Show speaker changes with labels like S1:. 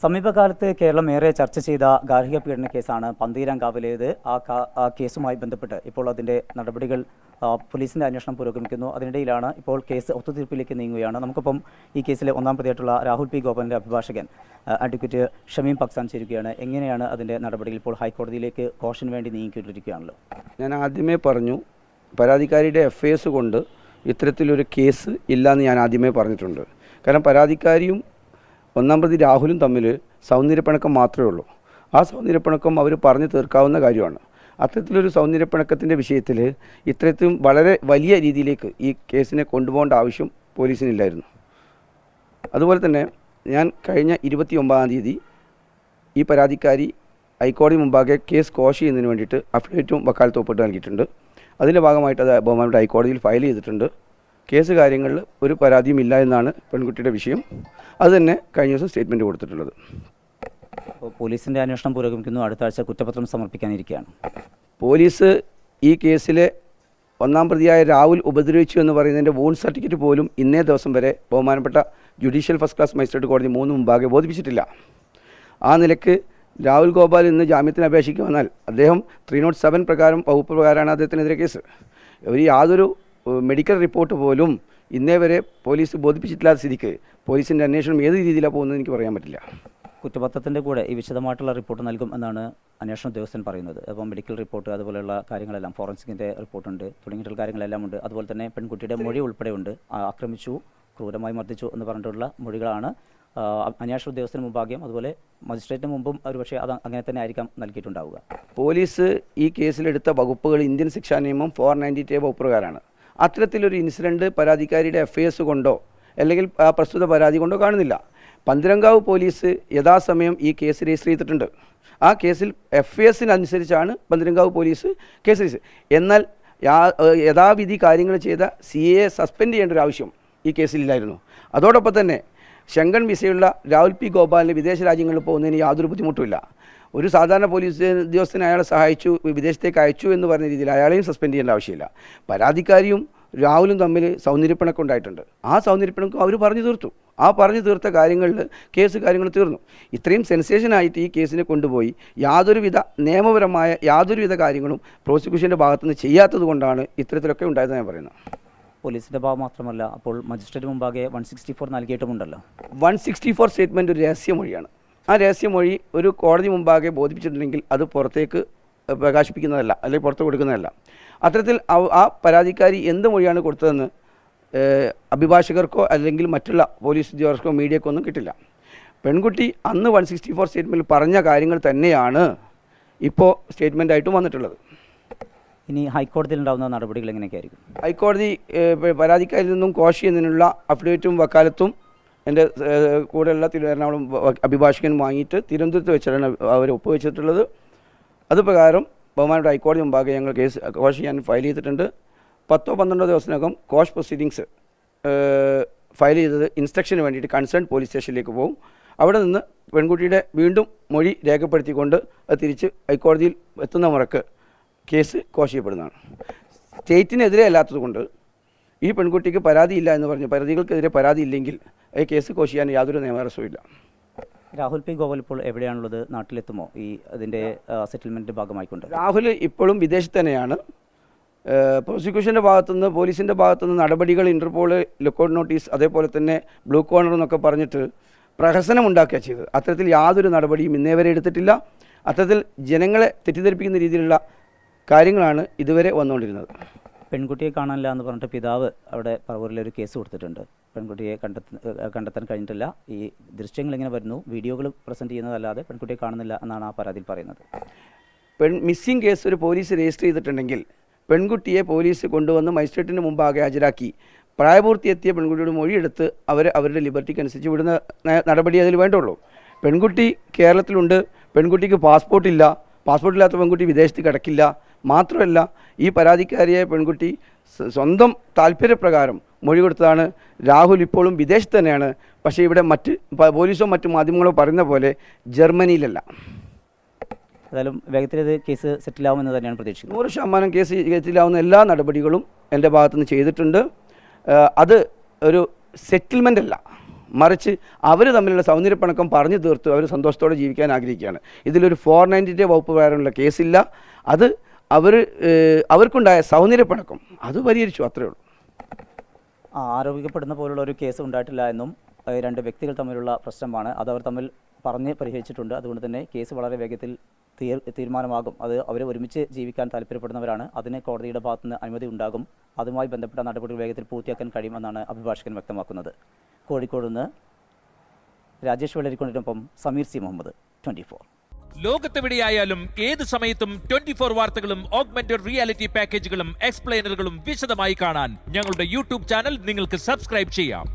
S1: സമീപകാലത്ത് കേരളം ഏറെ ചർച്ച ചെയ്ത ഗാർഹിക പീഡന കേസാണ് പന്തീരാങ്കാവിലേത്. ആ കേസുമായി ബന്ധപ്പെട്ട് ഇപ്പോൾ അതിൻ്റെ നടപടികൾ പോലീസിൻ്റെ അന്വേഷണം പുരോഗമിക്കുന്നു. അതിനിടയിലാണ് ഇപ്പോൾ കേസ് ഒത്തുതീർപ്പിലേക്ക് നീങ്ങുകയാണ്. നമുക്കിപ്പം ഈ കേസിലെ ഒന്നാം പ്രതിയായിട്ടുള്ള രാഹുൽ പി ഗോപാലിൻ്റെ അഭിഭാഷകൻ അഡ്വക്കേറ്റ് ഷമീം പക്സാൻ ചേരുകയാണ്. എങ്ങനെയാണ് അതിൻ്റെ നടപടികൾ? ഇപ്പോൾ ഹൈക്കോടതിയിലേക്ക് കോഷന് വേണ്ടി നീങ്ങിക്കൊണ്ടിരിക്കുകയാണല്ലോ.
S2: ഞാൻ ആദ്യമേ പറഞ്ഞു, പരാതിക്കാരിയുടെ FIS കൊണ്ട് ഇത്തരത്തിലൊരു കേസ് ഇല്ലയെന്ന് ഞാൻ ആദ്യമേ പറഞ്ഞിട്ടുണ്ട്. കാരണം പരാതിക്കാരിയും ഒന്നാം പ്രതി രാഹുലും തമ്മിൽ സൗന്ദര്യപ്പിണക്കം മാത്രമേ ഉള്ളൂ. ആ സൗന്ദര്യപ്പിണക്കം അവർ പറഞ്ഞു തീർക്കാവുന്ന കാര്യമാണ്. അത്തരത്തിലൊരു സൗന്ദര്യപ്പിണക്കത്തിൻ്റെ വിഷയത്തിൽ ഇത്തരത്തിലും വളരെ വലിയ രീതിയിലേക്ക് ഈ കേസിനെ കൊണ്ടുപോകേണ്ട ആവശ്യം പോലീസിനില്ലായിരുന്നു. അതുപോലെ തന്നെ ഞാൻ കഴിഞ്ഞ 29-ാം തീയതി ഈ പരാതിക്കാരി ഹൈക്കോടതി മുമ്പാകെ കേസ് കോഷ് ചെയ്യുന്നതിന് വേണ്ടിയിട്ട് അഫിഡവിറ്റും വക്കാലത്തും ഒപ്പിട്ട് നൽകിയിട്ടുണ്ട്. അതിൻ്റെ ഭാഗമായിട്ട് അത് ബഹുമാനപ്പെട്ട ഹൈക്കോടതിയിൽ ഫയൽ ചെയ്തിട്ടുണ്ട്. കേസ് കാര്യങ്ങളിൽ ഒരു പരാതിയും ഇല്ല എന്നാണ് പെൺകുട്ടിയുടെ വിഷയം. അത് തന്നെ കഴിഞ്ഞ ദിവസം സ്റ്റേറ്റ്മെൻറ്റ് കൊടുത്തിട്ടുള്ളത്.
S1: പോലീസിൻ്റെ അന്വേഷണം പുരോഗമിക്കുന്നു. അടുത്ത ആഴ്ച കുറ്റപത്രം സമർപ്പിക്കാനിരിക്കുകയാണ്.
S2: പോലീസ് ഈ കേസിലെ ഒന്നാം പ്രതിയായ രാഹുൽ ഉപദ്രവിച്ചു എന്ന് പറയുന്നതിൻ്റെ വോണ്ട് സർട്ടിഫിക്കറ്റ് പോലും ഇന്നേ ദിവസം വരെ ബഹുമാനപ്പെട്ട ജുഡീഷ്യൽ ഫസ്റ്റ് ക്ലാസ് മജിസ്ട്രേറ്റ് കോടതി 3 മുമ്പാകെ ബോധിപ്പിച്ചിട്ടില്ല. ആ നിലയ്ക്ക് രാഹുൽ ഗോപാൽ ഇന്ന് ജാമ്യത്തിന് അപേക്ഷിക്കുക വന്നാൽ അദ്ദേഹം 307 പ്രകാരം വകുപ്പ് പ്രകാരമാണ് അദ്ദേഹത്തിനെതിരെ കേസ്. ഒരു യാതൊരു മെഡിക്കൽ റിപ്പോർട്ട് പോലും ഇന്നേ വരെ പോലീസ് ബോധിപ്പിച്ചിട്ടില്ലാത്ത സ്ഥിതിക്ക് പോലീസിൻ്റെ അന്വേഷണം ഏത് രീതിയിലാണ് പോകുന്നത് എനിക്ക് പറയാൻ പറ്റില്ല.
S1: കുറ്റപത്രത്തിൻ്റെ കൂടെ ഈ വിശദമായിട്ടുള്ള റിപ്പോർട്ട് നൽകും എന്നാണ് അന്വേഷണ ഉദ്യോഗസ്ഥൻ പറയുന്നത്. അപ്പോൾ മെഡിക്കൽ റിപ്പോർട്ട് അതുപോലെയുള്ള കാര്യങ്ങളെല്ലാം, ഫോറൻസിക്കിൻ്റെ റിപ്പോർട്ടുണ്ട്, തുടങ്ങിയിട്ടുള്ള കാര്യങ്ങളെല്ലാം ഉണ്ട്. അതുപോലെ തന്നെ പെൺകുട്ടിയുടെ മൊഴി ഉൾപ്പെടെയുണ്ട്. ആക്രമിച്ചു, ക്രൂരമായി മർദ്ദിച്ചു എന്ന് പറഞ്ഞിട്ടുള്ള മൊഴികളാണ് അന്വേഷണ ഉദ്യോഗസ്ഥന് മുമ്പാകെയും അതുപോലെ മജിസ്ട്രേറ്റിന് മുമ്പും ഒരുപക്ഷെ അത് അങ്ങനെ തന്നെ ആയിരിക്കാം നൽകിയിട്ടുണ്ടാവുക.
S2: പോലീസ് ഈ കേസിലെടുത്ത വകുപ്പുകൾ ഇന്ത്യൻ ശിക്ഷാ നിയമം 492 വകുപ്പ് പ്രകാരമാണ്. അത്തരത്തിലൊരു ഇൻസിഡൻറ്റ് പരാതിക്കാരിയുടെ FIS കൊണ്ടോ അല്ലെങ്കിൽ ആ പ്രസ്തുത പരാതി കൊണ്ടോ കാണുന്നില്ല. പന്തീരാങ്കാവ് പോലീസ് യഥാസമയം ഈ കേസ് രജിസ്റ്റർ ചെയ്തിട്ടുണ്ട്. ആ കേസിൽ FIS-നനുസരിച്ചാണ് പന്തീരാങ്കാവ് പോലീസ് കേസ് രജിസ്റ്റർ. എന്നാൽ യഥാവിധി കാര്യങ്ങൾ ചെയ്ത CA സസ്പെൻഡ് ചെയ്യേണ്ട ഒരു ആവശ്യം ഈ കേസിലില്ലായിരുന്നു. അതോടൊപ്പം തന്നെ ശങ്കൺ വിസയുള്ള രാഹുൽ പി ഗോപാലിന് വിദേശ രാജ്യങ്ങളിൽ പോകുന്നതിന് യാതൊരു ബുദ്ധിമുട്ടുമില്ല. ഒരു സാധാരണ പോലീസ് ഉദ്യോഗസ്ഥനെ അയാളെ സഹായിച്ചു, വിദേശത്തേക്ക് അയച്ചു എന്ന് പറഞ്ഞ രീതിയിൽ അയാളെയും സസ്പെൻഡ് ചെയ്യേണ്ട ആവശ്യമില്ല. പരാതിക്കാരിയും രാഹുലും തമ്മിൽ സൗന്ദര്യപ്പിണക്കം ഉണ്ടായിട്ടുണ്ട്. ആ സൗന്ദര്യപ്പിണക്കം അവർ പറഞ്ഞു തീർത്തു. ആ പറഞ്ഞു തീർത്ത കാര്യങ്ങളിൽ കേസ് കാര്യങ്ങൾ തീർന്നു. ഇത്രയും സെൻസേഷനായിട്ട് ഈ കേസിനെ കൊണ്ടുപോയി യാതൊരുവിധ നിയമപരമായ യാതൊരുവിധ കാര്യങ്ങളും പ്രോസിക്യൂഷൻ്റെ ഭാഗത്തുനിന്ന് ചെയ്യാത്തത് കൊണ്ടാണ് ഇത്തരത്തിലൊക്കെ ഉണ്ടായതെന്ന് ഞാൻ പറയുന്നത്.
S1: പോലീസിൻ്റെ ഭാഗം മാത്രമല്ല, അപ്പോൾ മജിസ്ട്രേറ്റ് മുമ്പാകെ 164 നൽകിയിട്ടുമുണ്ടല്ലോ.
S2: 164 സ്റ്റേറ്റ്മെൻറ്റ് ഒരു രഹസ്യമൊഴിയാണ്. ആ രഹസ്യമൊഴി ഒരു കോടതി മുമ്പാകെ ബോധിപ്പിച്ചിട്ടുണ്ടെങ്കിൽ അത് പുറത്തേക്ക് പ്രകാശിപ്പിക്കുന്നതല്ല, അല്ലെങ്കിൽ പുറത്ത് കൊടുക്കുന്നതല്ല. അത്തരത്തിൽ ആ പരാതിക്കാരി എന്ത് മൊഴിയാണ് കൊടുത്തതെന്ന് അഭിഭാഷകർക്കോ അല്ലെങ്കിൽ മറ്റുള്ള പോലീസ് ഉദ്യോഗസ്ഥർക്കോ മീഡിയക്കോ ഒന്നും കിട്ടില്ല. പെൺകുട്ടി അന്ന് 164 സ്റ്റേറ്റ്മെൻറ്റിൽ പറഞ്ഞ കാര്യങ്ങൾ തന്നെയാണ് ഇപ്പോൾ സ്റ്റേറ്റ്മെൻറ്റായിട്ടും വന്നിട്ടുള്ളത്.
S1: ഇനി ഹൈക്കോടതിയിൽ ഉണ്ടാകുന്ന നടപടികൾ എങ്ങനെയൊക്കെയായിരിക്കും?
S2: ഹൈക്കോടതി പരാതിക്കാരിൽ നിന്നും കോഷ് ചെയ്യുന്നതിനുള്ള അഫിഡവിറ്റും വക്കാലത്തും എൻ്റെ കൂടെയുള്ള എറണാകുളം അഭിഭാഷകൻ വാങ്ങിയിട്ട് തിരുവനന്തപുരത്ത് വെച്ചാണ് അവർ ഒപ്പുവെച്ചിട്ടുള്ളത്. അതുപ്രകാരം ബഹുമാനപ്പെട്ട ഹൈക്കോടതി മുമ്പാകെ ഞങ്ങൾ കേസ് കോഷ് ചെയ്യാൻ ഫയൽ ചെയ്തിട്ടുണ്ട്. 10-12 ദിവസത്തിനകം കോഷ് പ്രൊസീഡിങ്സ് ഫയൽ ചെയ്തത് ഇൻസ്ട്രക്ഷന് വേണ്ടിയിട്ട് കൺസേൺ പോലീസ് സ്റ്റേഷനിലേക്ക് പോകും. അവിടെ നിന്ന് പെൺകുട്ടിയുടെ വീണ്ടും മൊഴി രേഖപ്പെടുത്തിക്കൊണ്ട് അത് തിരിച്ച് ഹൈക്കോടതിയിൽ എത്തുന്ന മുറക്ക് കേസ് കോഷ് ചെയ്യപ്പെടുന്നതാണ്. സ്റ്റേറ്റിനെതിരെ അല്ലാത്തതുകൊണ്ട് ഈ പെൺകുട്ടിക്ക് പരാതിയില്ല എന്ന് പറഞ്ഞു പ്രതികൾക്കെതിരെ പരാതി ഇല്ലെങ്കിൽ ഈ കേസ് കോഷ് ചെയ്യാൻ യാതൊരു നിയമതടസ്സവുമില്ല.
S1: രാഹുൽ പി ഗോപാൽ ഇപ്പോൾ എവിടെയാണുള്ളത്? നാട്ടിലെത്തുമോ ഈ അതിൻ്റെ സെറ്റിൽമെൻറ്റിൻ്റെ ഭാഗമായിക്കൊണ്ട്?
S2: രാഹുൽ ഇപ്പോഴും വിദേശത്ത് തന്നെയാണ്. പ്രോസിക്യൂഷൻ്റെ ഭാഗത്തുനിന്ന് പോലീസിൻ്റെ ഭാഗത്തുനിന്ന് നടപടികൾ, ഇൻ്റർപോൾ, ലുക്കൗട്ട് നോട്ടീസ്, അതേപോലെ തന്നെ ബ്ലൂ കോർണർ എന്നൊക്കെ പറഞ്ഞിട്ട് പ്രഹസനം ഉണ്ടാക്കുക ചെയ്തത്. അത്തരത്തിൽ യാതൊരു നടപടിയും ഇന്നേ വരെ എടുത്തിട്ടില്ല. അത്തരത്തിൽ ജനങ്ങളെ തെറ്റിദ്ധരിപ്പിക്കുന്ന രീതിയിലുള്ള കാര്യങ്ങളാണ് ഇതുവരെ വന്നുകൊണ്ടിരുന്നത്.
S1: പെൺകുട്ടിയെ കാണാനില്ല എന്ന് പറഞ്ഞിട്ട് പിതാവ് അവിടെ പറവൂരിലൊരു കേസ് കൊടുത്തിട്ടുണ്ട്. പെൺകുട്ടിയെ കണ്ടെത്താൻ കഴിഞ്ഞിട്ടില്ല. ഈ ദൃശ്യങ്ങൾ ഇങ്ങനെ വരുന്നു, വീഡിയോകൾ പ്രസൻറ്റ് ചെയ്യുന്നതല്ലാതെ പെൺകുട്ടിയെ കാണുന്നില്ല എന്നാണ് ആ പരാതിയിൽ പറയുന്നത്.
S2: മിസ്സിംഗ് കേസ് ഒരു പോലീസ് രജിസ്റ്റർ ചെയ്തിട്ടുണ്ടെങ്കിൽ പെൺകുട്ടിയെ പോലീസ് കൊണ്ടുവന്ന് മജിസ്ട്രേറ്റിന് മുമ്പാകെ ഹാജരാക്കി പ്രായപൂർത്തിയെത്തിയ പെൺകുട്ടിയുടെ മൊഴിയെടുത്ത് അവരുടെ ലിബർട്ടിക്ക് അനുസരിച്ച് വിടുന്ന നടപടി അതിൽ വേണ്ടുള്ളൂ. പെൺകുട്ടി കേരളത്തിലുണ്ട്, പെൺകുട്ടിക്ക് പാസ്പോർട്ടില്ല, പാസ്പോർട്ടില്ലാത്ത പെൺകുട്ടി വിദേശത്ത് കിടക്കില്ല. മാത്രമല്ല ഈ പരാതിക്കാരിയായ പെൺകുട്ടി സ്വന്തം താല്പര്യപ്രകാരം മൊഴി കൊടുത്തതാണ്. രാഹുൽ ഇപ്പോഴും വിദേശത്ത് തന്നെയാണ്. പക്ഷേ ഇവിടെ മറ്റ് പോലീസോ മറ്റു മാധ്യമങ്ങളോ പറയുന്ന പോലെ ജർമ്മനിയിലല്ല.
S1: ഏതായാലും വേഗത്തിൽ ഇത് കേസ് സെറ്റിലാവുമെന്ന് തന്നെയാണ് പ്രതീക്ഷിക്കുന്നത്.
S2: 100% കേസ് സെറ്റിലാവുന്ന എല്ലാ നടപടികളും എൻ്റെ ഭാഗത്തുനിന്ന് ചെയ്തിട്ടുണ്ട്. അത് ഒരു സെറ്റിൽമെൻ്റ് അല്ല, മറിച്ച് അവർ തമ്മിലുള്ള സൗന്ദര്യപ്പണക്കം പറഞ്ഞു തീർത്തു അവർ സന്തോഷത്തോടെ ജീവിക്കാൻ ആഗ്രഹിക്കുകയാണ്. ഇതിലൊരു 492 വകുപ്പ് പ്രകാരമുള്ള കേസില്ല. അത് അവർക്കുണ്ടായ സൗന്ദര്യപ്പണക്കം അത് പരിഹരിച്ചു, അത്രയേ ഉള്ളൂ.
S1: ആരോപിക്കപ്പെടുന്ന പോലുള്ള ഒരു കേസ് ഉണ്ടായിട്ടില്ല എന്നും രണ്ട് വ്യക്തികൾ തമ്മിലുള്ള പ്രശ്നമാണ്, അത് അവർ തമ്മിൽ പറഞ്ഞ് പരിഹരിച്ചിട്ടുണ്ട്. അതുകൊണ്ട് തന്നെ കേസ് വളരെ വേഗത്തിൽ തീരുമാനമാകും. അത് അവർ ഒരുമിച്ച് ജീവിക്കാൻ താല്പര്യപ്പെടുന്നവരാണ്. അതിന് കോടതിയുടെ ഭാഗത്തുനിന്ന് അനുമതി ഉണ്ടാകും. അതുമായി ബന്ധപ്പെട്ട നടപടികൾ വേഗത്തിൽ പൂർത്തിയാക്കാൻ കഴിയുമെന്നാണ് അഭിഭാഷകൻ വ്യക്തമാക്കുന്നത്. കോഴിക്കോട് നിന്ന് രാജേഷ് വെള്ളരിക്കൊണ്ടിനൊപ്പം സമീർ സി മുഹമ്മദ്, 24.
S3: ലോകത്തെവിടെയായാലും ഏത് സമയത്തും 24 വാർത്തകളും ഓഗ്മെന്റഡ് റിയാലിറ്റി പാക്കേജുകളും എക്സ്പ്ലെയിനറുകളും വിശദമായി കാണാൻ ഞങ്ങളുടെ യൂട്യൂബ് ചാനൽ നിങ്ങൾക്ക് സബ്സ്ക്രൈബ് ചെയ്യാം.